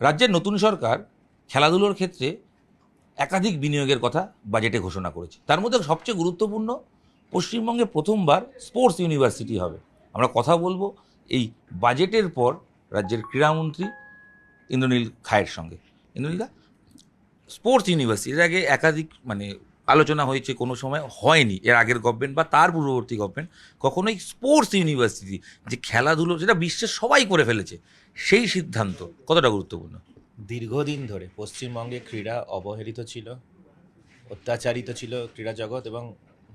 রাজ্যের নতুন সরকার খেলাধুলোর ক্ষেত্রে একাধিক বিনিয়োগের কথা বাজেটে ঘোষণা করেছে। তার মধ্যে সবচেয়ে গুরুত্বপূর্ণ, পশ্চিমবঙ্গে প্রথমবার স্পোর্টস ইউনিভার্সিটি হবে। আমরা কথা বলবো এই বাজেটের পর রাজ্যের ক্রীড়ামন্ত্রী ইন্দ্রনীল খায়ের সঙ্গে। ইন্দ্রনীলদা, স্পোর্টস ইউনিভার্সিটি এর আগে একাধিক আলোচনা হয়েছে, কোনো সময় হয়নি এর আগের গভর্নমেন্ট বা তার পূর্ববর্তী গভর্নমেন্ট কখনোই স্পোর্টস ইউনিভার্সিটি, যে খেলাধুলো যেটা বিশ্বের সবাই করে ফেলেছে, সেই সিদ্ধান্ত কতটা গুরুত্বপূর্ণ? দীর্ঘদিন ধরে পশ্চিমবঙ্গে ক্রীড়া অবহেলিত ছিল, অত্যাচারিত ছিল ক্রীড়া জগৎ, এবং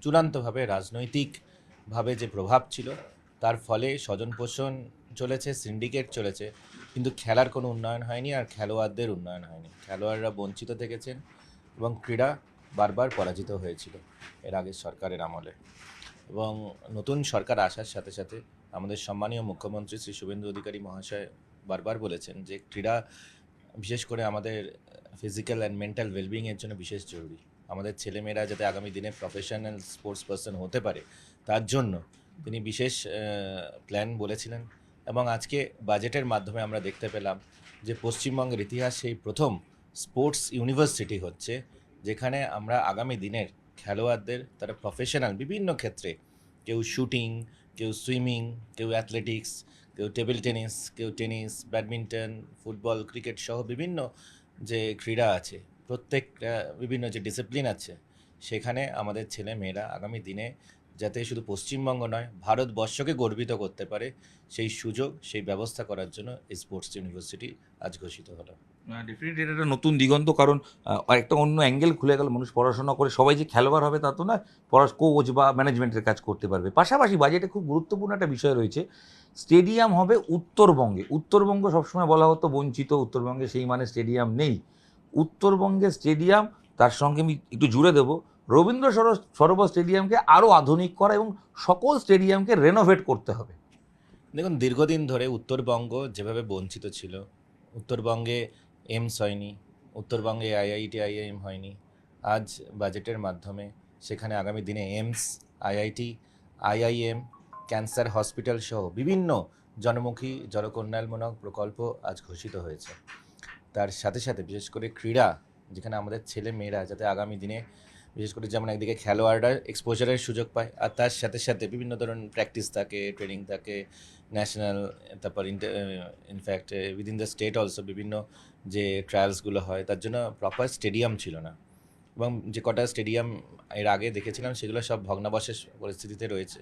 চূড়ান্তভাবে রাজনৈতিকভাবে যে প্রভাব ছিল তার ফলে স্বজনপোষণ চলেছে, সিন্ডিকেট চলেছে, কিন্তু খেলার কোনো উন্নয়ন হয়নি আর খেলোয়াড়দের উন্নয়ন হয়নি। খেলোয়াড়রা বঞ্চিত থেকেছেন এবং ক্রীড়া বারবার পরাজিত হয়েছিল এর আগের সরকারের আমলে। এবং নতুন সরকার আসার সাথে সাথে আমাদের সম্মানীয় মুখ্যমন্ত্রী শ্রী শুভেন্দু অধিকারী মহাশয় বারবার বলেছেন যে ক্রীড়া বিশেষ করে আমাদের ফিজিক্যাল অ্যান্ড মেন্টাল ওয়েলবিংয়ের জন্য বিশেষ জরুরি। আমাদের ছেলেমেয়েরা যাতে আগামী দিনে প্রফেশনাল স্পোর্টস পার্সন হতে পারে তার জন্য তিনি বিশেষ প্ল্যান বলেছিলেন। এবং আজকে বাজেটের মাধ্যমে আমরা দেখতে পেলাম যে পশ্চিমবঙ্গের ইতিহাসে এই প্রথম স্পোর্টস ইউনিভার্সিটি হচ্ছে, যেখানে আমরা আগামী দিনের খেলোয়াড়দের তারা প্রফেশনাল বিভিন্ন ক্ষেত্রে, কেউ শুটিং, কেউ সুইমিং, কেউ অ্যাথলেটিক্স, কেউ টেবিল টেনিস, কেউ টেনিস, ব্যাডমিন্টন, ফুটবল, ক্রিকেট সহ বিভিন্ন যে ক্রীড়া আছে, প্রত্যেকটা বিভিন্ন যে ডিসিপ্লিন আছে, সেখানে আমাদের ছেলে মেয়েরা আগামী দিনে যাতে শুধু পশ্চিমবঙ্গ নয় ভারতবর্ষকে গর্বিত করতে পারে, সেই সুযোগ, সেই ব্যবস্থা করার জন্য এই স্পোর্টস ইউনিভার্সিটি আজ ঘোষিত হলো। ডেফিনেটলি এটা একটা নতুন দিগন্ত, কারণ একটা অন্য অ্যাঙ্গেল খুলে গেল। মানুষ পড়াশোনা করে সবাই যে খেলোয়াড় হবে তা তো নয়, কোচ বা ম্যানেজমেন্টের কাজ করতে পারবে। পাশাপাশি বাজেটে খুব গুরুত্বপূর্ণ একটা বিষয় রয়েছে, স্টেডিয়াম হবে উত্তরবঙ্গে। উত্তরবঙ্গ সবসময় বলা হতো বঞ্চিত, উত্তরবঙ্গে সেই মানে স্টেডিয়াম নেই। উত্তরবঙ্গে স্টেডিয়াম, তার সঙ্গে আমি একটু জুড়ে দেবো রবীন্দ্র সরোবর স্টেডিয়ামকে আরও আধুনিক করা এবং সকল স্টেডিয়ামকে রেনোভেট করতে হবে। দেখুন, দীর্ঘদিন ধরে উত্তরবঙ্গ যেভাবে বঞ্চিত ছিল, উত্তরবঙ্গে এইমস হয়নি, উত্তরবঙ্গে আইআইটি আইআইএম হয়নি। আজ বাজেটের মাধ্যমে সেখানে আগামী দিনে AIIMS, IIT, IIM, cancer hospital সহ বিভিন্ন জনমুখী জনকল্যাণমূলক প্রকল্প আজ ঘোষিত হয়েছে। তার সাথে সাথে বিশেষ করে ক্রীড়া, যেখানে আমাদের ছেলে মেয়েরা যাতে আগামী দিনে বিশেষ করে যেমন একদিকে খেলোয়াড়রা এক্সপোজারের সুযোগ পায়, আর তার সাথে সাথে বিভিন্ন ধরনের প্র্যাকটিস থাকে, ট্রেনিং থাকে, ন্যাশনাল, তারপর in fact within the state also বিভিন্ন যে ট্রায়ালসগুলো হয়, তার জন্য প্রপার স্টেডিয়াম ছিল না। এবং যে কটা স্টেডিয়াম এর আগে দেখেছিলাম সেগুলো সব ভগ্নাবশেষ পরিস্থিতিতে রয়েছে।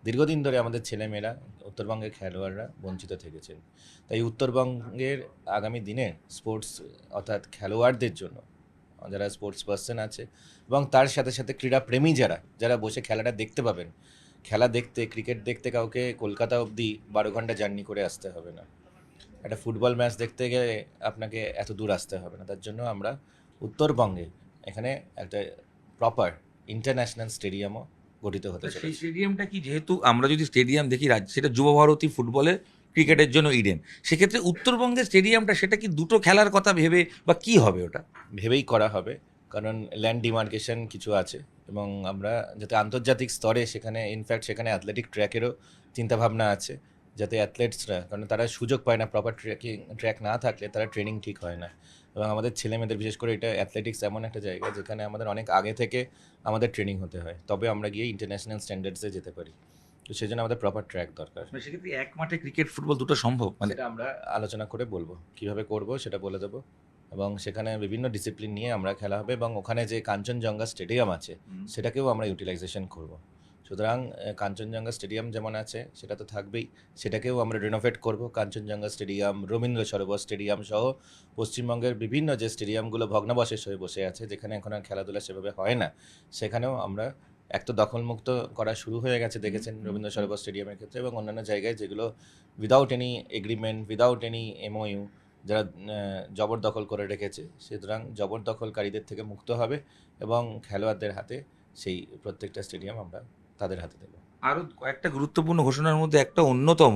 দীর্ঘদিন ধরে আমাদের ছেলেমেয়েরা, উত্তরবঙ্গের খেলোয়াড়রা বঞ্চিত থেকেছেন। তাই উত্তরবঙ্গের আগামী দিনে স্পোর্টস অর্থাৎ খেলোয়াড়দের জন্য, যারা স্পোর্টস পার্সন আছে এবং তার সাথে সাথে ক্রীড়াপ্রেমী যারা বসে খেলাটা দেখতে পাবেন, খেলা দেখতে, ক্রিকেট দেখতে কাউকে কলকাতা অবধি 12 ঘন্টা জার্নি করে আসতে হবে না। একটা ফুটবল ম্যাচ দেখতে গেলে আপনাকে এত দূর আসতে হবে না। তার জন্য আমরা উত্তরবঙ্গে এখানে একটা প্রপার ইন্টারন্যাশনাল স্টেডিয়ামও গঠিত হতে সেই চলেছে। স্টেডিয়ামটা কি, যেহেতু আমরা যদি স্টেডিয়াম দেখি রাজ্য, সেটা যুব ভারতী ফুটবলের, ক্রিকেটের জন্য ইডেন, সেক্ষেত্রে উত্তরবঙ্গের স্টেডিয়ামটা সেটা কি দুটো খেলার কথা ভেবে বা কি হবে ওটা? ভেবেই করা হবে, কারণ ল্যান্ড ডিমার্কেশন কিছু আছে এবং আমরা যাতে আন্তর্জাতিক স্তরে সেখানে, ইনফ্যাক্ট সেখানে অ্যাথলেটিক ট্র্যাকেরও চিন্তাভাবনা আছে, যাতে অ্যাথলেটসরা, কারণ তারা সুযোগ পায় না, প্রপার ট্র্যাক না থাকলে তারা ট্রেনিং ঠিক হয় না। এবং আমাদের ছেলেমেয়েদের বিশেষ করে এটা অ্যাথলেটিক্স এমন একটা জায়গা যেখানে আমাদের অনেক আগে থেকে আমাদের ট্রেনিং হতে হয়, তবে আমরা গিয়ে ইন্টারন্যাশনাল স্ট্যান্ডার্ডসে যেতে পারি। তো সেই জন্য আমাদের প্রপার ট্র্যাক দরকার। সেক্ষেত্রে এক মাঠে ক্রিকেট ফুটবল দুটো সম্ভব? সেটা আমরা আলোচনা করে বলবো, কিভাবে করব সেটা বলে দেবো। এবং সেখানে বিভিন্ন ডিসিপ্লিন নিয়ে আমরা খেলা হবে এবং ওখানে যে কাঞ্চনজঙ্ঘা স্টেডিয়াম আছে সেটাকেও আমরা ইউটিলাইজেশন করব। সুতরাং কাঞ্চনজঙ্ঘা স্টেডিয়াম যেমন আছে সেটা তো থাকবেই, সেটাকেও আমরা রিনোভেট করব। কাঞ্চনজঙ্ঘা স্টেডিয়াম, রবীন্দ্র সরোবর স্টেডিয়াম সহ পশ্চিমবঙ্গের বিভিন্ন যে স্টেডিয়ামগুলো ভগ্নাবশেষ হয়ে বসে আছে, যেখানে এখন আর খেলাধুলা সেভাবে হয় না, সেখানেও আমরা এক তো দখলমুক্ত করা শুরু হয়ে গেছে দেখেছেন রবীন্দ্র সরোবর স্টেডিয়ামের ক্ষেত্রে, এবং অন্যান্য জায়গায় যেগুলো without any agreement, without any MoU যারা জবরদখল করে রেখেছে, সুতরাং জবরদখলকারীদের থেকে মুক্ত হবে এবং খেলোয়াড়দের হাতে সেই প্রত্যেকটা স্টেডিয়াম আমরা তাদের হাতে দেবো। আরও কয়েকটা গুরুত্বপূর্ণ ঘোষণার মধ্যে একটা অন্যতম,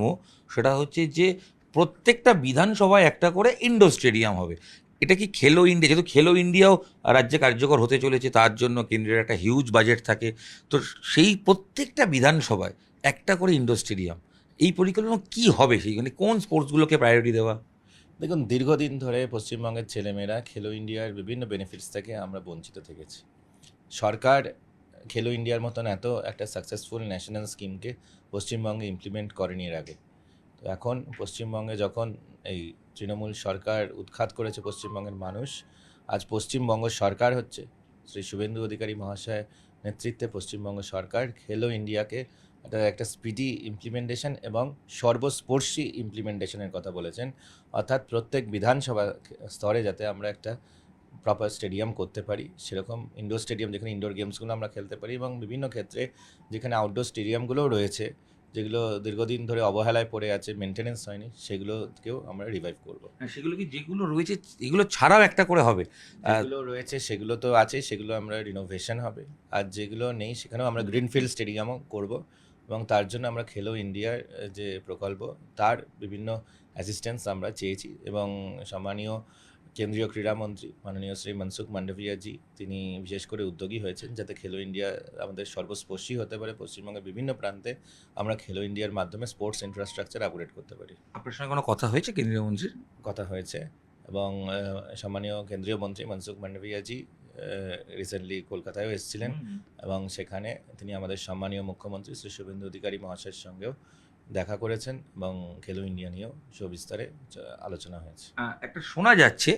সেটা হচ্ছে যে প্রত্যেকটা বিধানসভায় একটা করে ইনডোর স্টেডিয়াম হবে। এটা কি খেলো ইন্ডিয়া, যেহেতু খেলো ইন্ডিয়াও রাজ্যে কার্যকর হতে চলেছে, তার জন্য কেন্দ্রের একটা হিউজ বাজেট থাকে, তো সেই প্রত্যেকটা বিধানসভায় একটা করে ইনডোর স্টেডিয়াম, এই পরিকল্পনা কি হবে? সেইখানে কোন স্পোর্টসগুলোকে প্রায়োরিটি দেওয়া? দেখুন, দীর্ঘদিন ধরে পশ্চিমবঙ্গের ছেলেমেয়েরা খেলো ইন্ডিয়ার বিভিন্ন বেনিফিটস থেকে আমরা বঞ্চিত থেকেছি। সরকার খেলো ইন্ডিয়ার মতন এত একটা সাকসেসফুল ন্যাশনাল স্কিমকে পশ্চিমবঙ্গে ইমপ্লিমেন্ট করেনি এর আগে। তো এখন পশ্চিমবঙ্গে যখন এই তৃণমূল সরকার উৎখাত করেছে পশ্চিমবঙ্গের মানুষ, আজ পশ্চিমবঙ্গ সরকার হচ্ছে শ্রী শুভেন্দু অধিকারী মহাশয় নেতৃত্বে পশ্চিমবঙ্গ সরকার খেলো ইন্ডিয়াকে একটা স্পিডি ইমপ্লিমেন্টেশন এবং সর্বস্পর্শী ইমপ্লিমেন্টেশনের কথা বলেছেন। অর্থাৎ প্রত্যেক বিধানসভা স্তরে যাতে আমরা একটা প্রপার স্টেডিয়াম করতে পারি, সেরকম ইনডোর স্টেডিয়াম যেখানে ইনডোর গেমসগুলো আমরা খেলতে পারি, এবং বিভিন্ন ক্ষেত্রে যেখানে আউটডোর স্টেডিয়ামগুলোও রয়েছে যেগুলো দীর্ঘদিন ধরে অবহেলায় পড়ে আছে, মেনটেনেন্স হয়নি, সেগুলোকেও আমরা রিভাইভ করব। সেগুলো কি যেগুলো রয়েছে এগুলো ছাড়াও একটা করে হবে? যেগুলো রয়েছে সেগুলো তো আছে, সেগুলো আমরা রিনোভেশন হবে। আর যেগুলো নেই সেখানেও আমরা গ্রিনফিল্ড স্টেডিয়ামও করব, এবং তার জন্য আমরা খেলো ইন্ডিয়ার যে প্রকল্প তার বিভিন্ন অ্যাসিস্ট্যান্স আমরা চেয়েছি, এবং সম্মানীয় কেন্দ্রীয় ক্রীড়ামন্ত্রী মাননীয় শ্রী মনসুখ মান্ডভিয়াজি তিনি বিশেষ করে উদ্যোগী হয়েছেন যাতে খেলো ইন্ডিয়া আমাদের সর্বস্পর্শী হতে পারে। পশ্চিমবঙ্গের বিভিন্ন প্রান্তে আমরা খেলো ইন্ডিয়ার মাধ্যমে স্পোর্টস ইনফ্রাস্ট্রাকচার আপগ্রেড করতে পারি। আপনার সঙ্গে কোনো কথা হয়েছে কেন্দ্রীয় মন্ত্রীর? কথা হয়েছে, এবং সম্মানীয় কেন্দ্রীয় মন্ত্রী মনসুখ মান্ডভিয়াজি রিসেন্টলি কলকাতায়ও এসেছিলেন, এবং সেখানে তিনি আমাদের সম্মানীয় মুখ্যমন্ত্রী শ্রী শুভেন্দু অধিকারী মহাশয়ের সঙ্গেও দেখা করেছেন, এবং খেলো ইন্ডিয়া নিয়েও সবিস্তারে আলোচনা হয়েছে। একটা শোনা যাচ্ছে,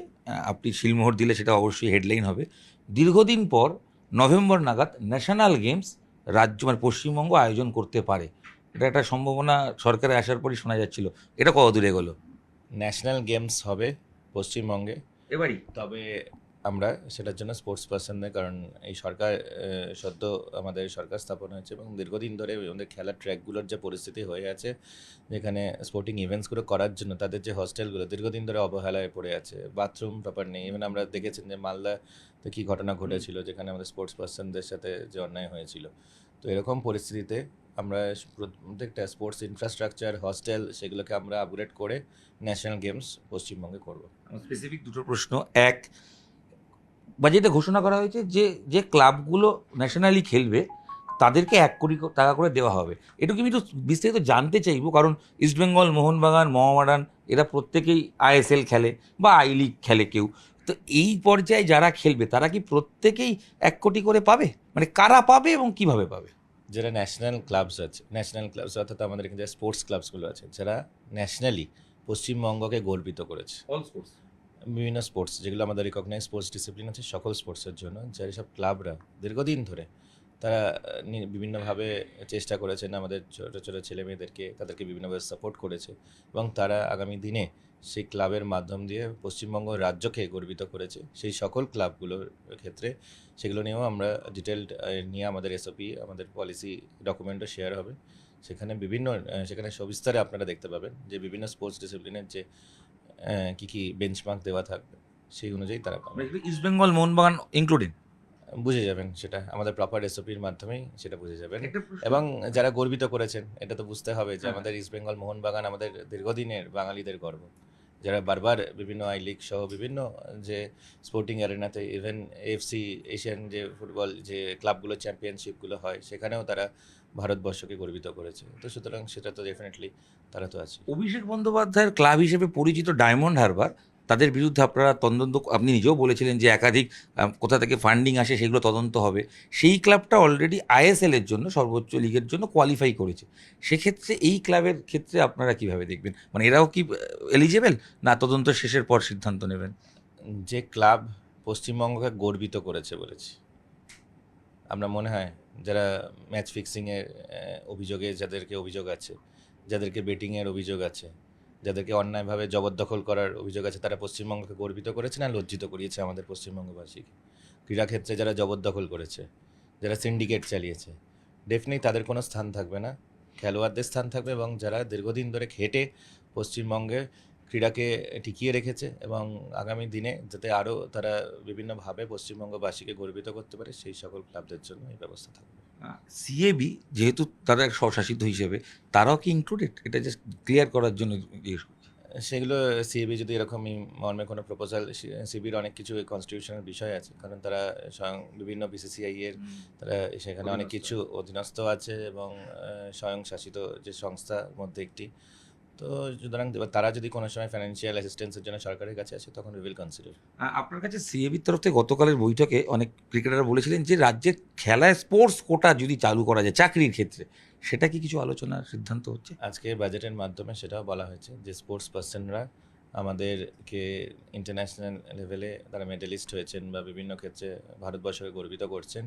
আপনি শিলমোহর দিলে সেটা অবশ্যই হেডলাইন হবে, দীর্ঘদিন পর নভেম্বর নাগাদ ন্যাশনাল গেমস রাজ্য মানে পশ্চিমবঙ্গ আয়োজন করতে পারে। এটা একটা সম্ভাবনা সরকারে আসার পরই শোনা যাচ্ছিল, এটা কত দূরে এগোলো? ন্যাশনাল গেমস হবে পশ্চিমবঙ্গে, এবারই? তবে আমরা সেটার জন্য স্পোর্টস পার্সনদের, কারণ এই সরকার সদ্য আমাদের সরকার স্থাপন হয়েছে, এবং দীর্ঘদিন ধরে আমাদের খেলার ট্র্যাকগুলোর যে পরিস্থিতি হয়ে আছে, যেখানে স্পোর্টিং ইভেন্টসগুলো করার জন্য তাদের যে হস্টেলগুলো দীর্ঘদিন ধরে অবহেলায় পড়ে আছে, বাথরুম প্রপার নেই। ইভেন আমরা দেখেছেন যে মালদাতে কী ঘটনা ঘটেছিল, যেখানে আমাদের স্পোর্টস পার্সনদের সাথে যে অন্যায় হয়েছিল। তো এরকম পরিস্থিতিতে আমরা প্রত্যেকটা স্পোর্টস ইনফ্রাস্ট্রাকচার, হস্টেল, সেগুলোকে আমরা আপগ্রেড করে ন্যাশনাল গেমস পশ্চিমবঙ্গে করব। স্পেসিফিক দুটো প্রশ্ন। এক, বাজেটে ঘোষণা করা হয়েছে যে যে ক্লাবগুলো ন্যাশনালি খেলবে তাদেরকে 1 কোটি টাকা করে দেওয়া হবে। এটুকু আমি একটু বিস্তারিত জানতে চাইবো, কারণ ইস্টবেঙ্গল, মোহনবাগান, মোহামেডান এরা প্রত্যেকেই আইএসএল খেলে বা আই লিগ খেলে কেউ। তো এই পর্যায়ে যারা খেলবে তারা কি প্রত্যেকেই 1 কোটি করে পাবে? মানে কারা পাবে এবং কিভাবে পাবে? যারা ন্যাশনাল ক্লাবস আছে, ন্যাশনাল ক্লাবস অর্থাৎ আমাদের এখানে যে স্পোর্টস ক্লাবসগুলো আছে, যারা ন্যাশনালি পশ্চিমবঙ্গকে গর্বিত করেছে, অল স্পোর্টস, বিভিন্ন স্পোর্টস যেগুলো আমাদের রিকগনাইজ স্পোর্টস ডিসিপ্লিন আছে, সকল স্পোর্টসের জন্য যারা সব ক্লাবরা দীর্ঘদিন ধরে তারা বিভিন্নভাবে চেষ্টা করেছেন আমাদের ছোটো ছোটো ছেলে মেয়েদেরকে, তাদেরকে বিভিন্নভাবে সাপোর্ট করেছে, এবং তারা আগামী দিনে সেই ক্লাবের মাধ্যম দিয়ে পশ্চিমবঙ্গ রাজ্যকে গর্বিত করেছে। সেই সকল ক্লাবগুলোর ক্ষেত্রে সেগুলো নিয়েও আমরা ডিটেলড নিয়ে আমাদের এসওপি, আমাদের পলিসি ডকুমেন্টও শেয়ার হবে। সেখানে সেখানে সবিস্তারে আপনারা দেখতে পাবেন যে বিভিন্ন স্পোর্টস ডিসিপ্লিনের যে কী কী বেঞ্চমার্ক দেওয়া থাকবে, সেই অনুযায়ী তারা পাবে। ইস্টবেঙ্গল, মোহনবাগান ইনক্লুডিং? বুঝে যাবেন সেটা আমাদের প্রপার এসওপির মাধ্যমেই সেটা বুঝে যাবেন, এবং যারা গর্বিত করেছেন এটা তো বুঝতে হবে যে আমাদের ইস্টবেঙ্গল, মোহনবাগান আমাদের দীর্ঘদিনের বাঙালিদের গর্ব, যারা বারবার বিভিন্ন আই লিগ সহ বিভিন্ন যে স্পোর্টিং অ্যারেনাতে, ইভেন এএফসি এশিয়ান যে ফুটবল যে ক্লাবগুলো চ্যাম্পিয়নশিপগুলো হয় সেখানেও তারা ভারতবর্ষকে গর্বিত করেছে। তো সুতরাং সেটা তো ডেফিনেটলি তারা তো আছে। অভিষেক বন্দ্যোপাধ্যায়ের ক্লাব হিসেবে পরিচিত ডায়মন্ড হারবার, তাদের বিরুদ্ধে আপনারা তদন্ত, আপনি নিজেও বলেছিলেন যে একাধিক কোথা থেকে ফান্ডিং আসে সেগুলো তদন্ত হবে। সেই ক্লাবটা অলরেডি আইএসএল এর জন্য, সর্বোচ্চ লিগের জন্য কোয়ালিফাই করেছে। সেক্ষেত্রে এই ক্লাবের ক্ষেত্রে আপনারা কিভাবে দেখবেন? মানে এরাও কি এলিজেবল, না তদন্ত শেষের পর সিদ্ধান্ত নেবেন? যে ক্লাব পশ্চিমবঙ্গকে গর্বিত করেছে বলেছি, আমরা মনে হয় যারা ম্যাচ ফিক্সিংয়ের অভিযোগে, যাদেরকে অভিযোগ আছে, যাদেরকে বেটিংয়ের অভিযোগ আছে, যাদেরকে অন্যায়ভাবে জবরদখল করার অভিযোগ আছে, তারা পশ্চিমবঙ্গকে গর্বিত করেছে না লজ্জিত করিয়েছে আমাদের পশ্চিমবঙ্গবাসীকে? ক্রীড়াক্ষেত্রে যারা জবরদখল করেছে, যারা সিন্ডিকেট চালিয়েছে, ডেফিনেটলি তাদের কোনো স্থান থাকবে না, খেলোয়াড়দের স্থান থাকবে। এবং যারা দীর্ঘদিন ধরে খেটে পশ্চিমবঙ্গে ক্রীড়াকে টিকিয়ে রেখেছে, এবং আগামী দিনে যাতে আরও তারা বিভিন্নভাবে পশ্চিমবঙ্গবাসীকে গর্বিত করতে পারে, সেই সকল ক্লাবদের জন্য এই ব্যবস্থা থাকবে। সিএবি যেহেতু তারা এক স্বশাসিত হিসেবে, তারাও কি ইনক্লুডেড? এটা জাস্ট ক্লিয়ার করার জন্য জিজ্ঞেস করছি। সেগুলো সিএবি যদি এরকমই মর্মে কোনো প্রপোজাল, সিবির অনেক কিছু কনস্টিটিউশনের বিষয় আছে, কারণ তারা স্বয়ং বিভিন্ন বিসিসিআই এর তারা সেখানে অনেক কিছু অধীনস্থ আছে, এবং স্বয়ং শাসিত যে সংস্থার মধ্যে একটি। তো সুতরাং তারা যদি কোনো সময় ফাইন্যান্সিয়াল অ্যাসিস্ট্যান্সের জন্য সরকারের কাছে আসে তখন উই উইল কনসিডার। আপনার কাছে সিএবির তরফ থেকে গতকালের বৈঠকে অনেক ক্রিকেটাররা বলেছিলেন যে রাজ্যের খেলায় স্পোর্টস কোটা যদি চালু করা যায় চাকরির ক্ষেত্রে, সেটা কি কিছু আলোচনার সিদ্ধান্ত হচ্ছে? আজকে বাজেটের মাধ্যমে সেটাও বলা হয়েছে যে স্পোর্টস পার্সনরা আমাদেরকে ইন্টারন্যাশনাল লেভেলে তারা মেডেলিস্ট হয়েছেন বা বিভিন্ন ক্ষেত্রে ভারতবর্ষকে গর্বিত করছেন,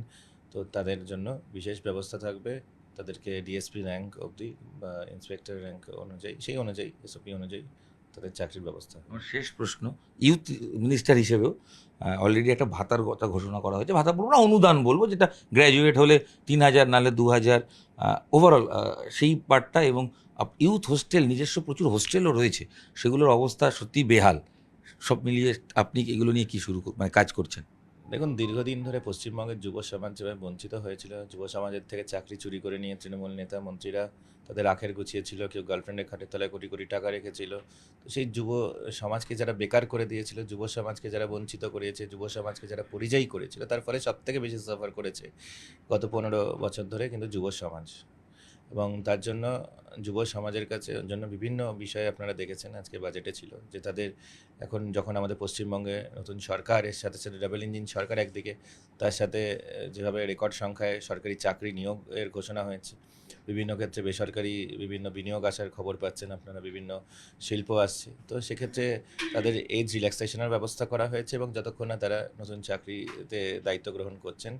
তো তাদের জন্য বিশেষ ব্যবস্থা থাকবে। তাদেরকে ডিএসপি র্যাঙ্ক অবধি বা ইন্সপেক্টর র্যাঙ্ক অনুযায়ী, সেই অনুযায়ী এসওপি অনুযায়ী তাদের চাকরির ব্যবস্থা। আমার শেষ প্রশ্ন, ইউথ মিনিস্টার হিসেবেও অলরেডি একটা ভাতার কথা ঘোষণা করা হয়েছে, ভাতা বলবো না অনুদান বলবো, যেটা গ্র্যাজুয়েট হলে 3,000 নাহলে 2,000 ওভারঅল সেই পার্টটা, এবং ইউথ হোস্টেল, নিজস্ব প্রচুর হোস্টেলও রয়েছে, সেগুলোর অবস্থা সত্যি বেহাল। সব মিলিয়ে আপনি এগুলো নিয়ে কি মানে কাজ করছেন? দেখুন, দীর্ঘদিন ধরে পশ্চিমবঙ্গের যুব সমাজ যেভাবে বঞ্চিত হয়েছিল, যুব সমাজের থেকে চাকরি চুরি করে নিয়ে তৃণমূল নেতা মন্ত্রীরা তাদের আখের গুছিয়েছিল, কেউ গার্লফ্রেন্ডের খাটের তলায় কোটি কোটি টাকা রেখেছিল। তো সেই যুব সমাজকে যারা বেকার করে দিয়েছিল, যুব সমাজকে যারা বঞ্চিত করেছে, যুব সমাজকে যারা পরিযায়ী করেছিল, তার ফলে সবথেকে বেশি সাফার করেছে গত 15 বছর ধরে কিন্তু যুব সমাজ। এবং তার জন্য যুব সমাজের কাছে জন্য বিভিন্ন বিষয়ে আপনারা দেখেছেন আজকে বাজেটে ছিল যে তাদের এখন যখন আমাদের পশ্চিমবঙ্গে নতুন সরকার, এর সাথে সাথে ডাবল ইঞ্জিন সরকার একদিকে, তার সাথে যেভাবে রেকর্ড সংখ্যায় সরকারি চাকরি নিয়োগের ঘোষণা হয়েছে, বিভিন্ন ক্ষেত্রে বেসরকারি বিভিন্ন বিনিয়োগ আসার খবর পাচ্ছেন আপনারা, বিভিন্ন শিল্প আসছে, তো সেক্ষেত্রে তাদের এজ রিল্যাক্সেশনের ব্যবস্থা করা হয়েছে। এবং যতক্ষণ না তারা নতুন চাকরিতে দায়িত্ব গ্রহণ করছেন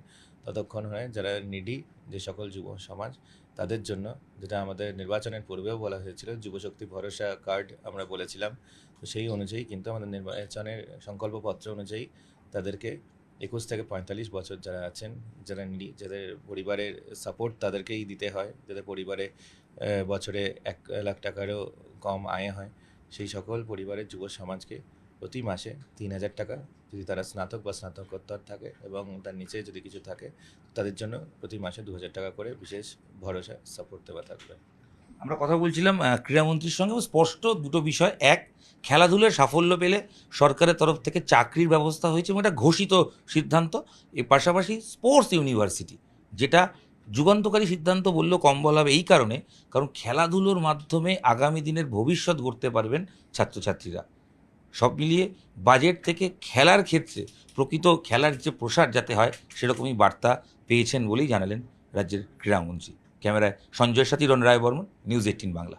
ততক্ষণ হয় যারা নিডি, যে সকল যুব সমাজ, তাদের জন্য, যেটা আমাদের নির্বাচনের পূর্বেও বলা হয়েছিল, যুবশক্তি ভরসা কার্ড আমরা বলেছিলাম, তো সেই অনুযায়ী কিন্তু আমাদের নির্বাচনের সংকল্পপত্র অনুযায়ী তাদেরকে 21 থেকে 45 বছর যারা আছেন, যারা নিডি, যাদের পরিবারের সাপোর্ট তাদেরকেই দিতে হয়, যাদের পরিবারে বছরে 1 লাখ টাকারও কম আয় হয়, সেই সকল পরিবারের যুব সমাজকে প্রতি মাসে 3,000 টাকা, যদি তারা স্নাতক বা স্নাতকোত্তর থাকে এবং তার নিচে যদি কিছু থাকে, তাদের জন্য প্রতি মাসে 2,000 টাকা করে বিশেষ ভরসা সাপোর্ট দেওয়া থাকবে। আমরা কথা বলছিলাম ক্রীড়ামন্ত্রীর সঙ্গে, স্পষ্ট দুটো বিষয়। এক, খেলাধুলার সাফল্য পেলে সরকারের তরফ থেকে চাকরির ব্যবস্থা হয়েছে এবং এটা ঘোষিত সিদ্ধান্ত। এর পাশাপাশি স্পোর্টস ইউনিভার্সিটি, যেটা যুগান্তকারী সিদ্ধান্ত বললেও কম বলা হবে, এই কারণ খেলাধুলোর মাধ্যমে আগামী দিনের ভবিষ্যৎ গড়তে পারবেন ছাত্রছাত্রীরা। সব মিলিয়ে বাজেট থেকে খেলার ক্ষেত্রে প্রকৃত খেলার যে প্রসার যাতে হয় সেরকমই বার্তা পেয়েছেন বলেই জানালেন রাজ্যের ক্রীড়ামন্ত্রী। ক্যামেরায় সঞ্জয়ের সাথে রন রায় বর্মন, নিউজ 18 বাংলা।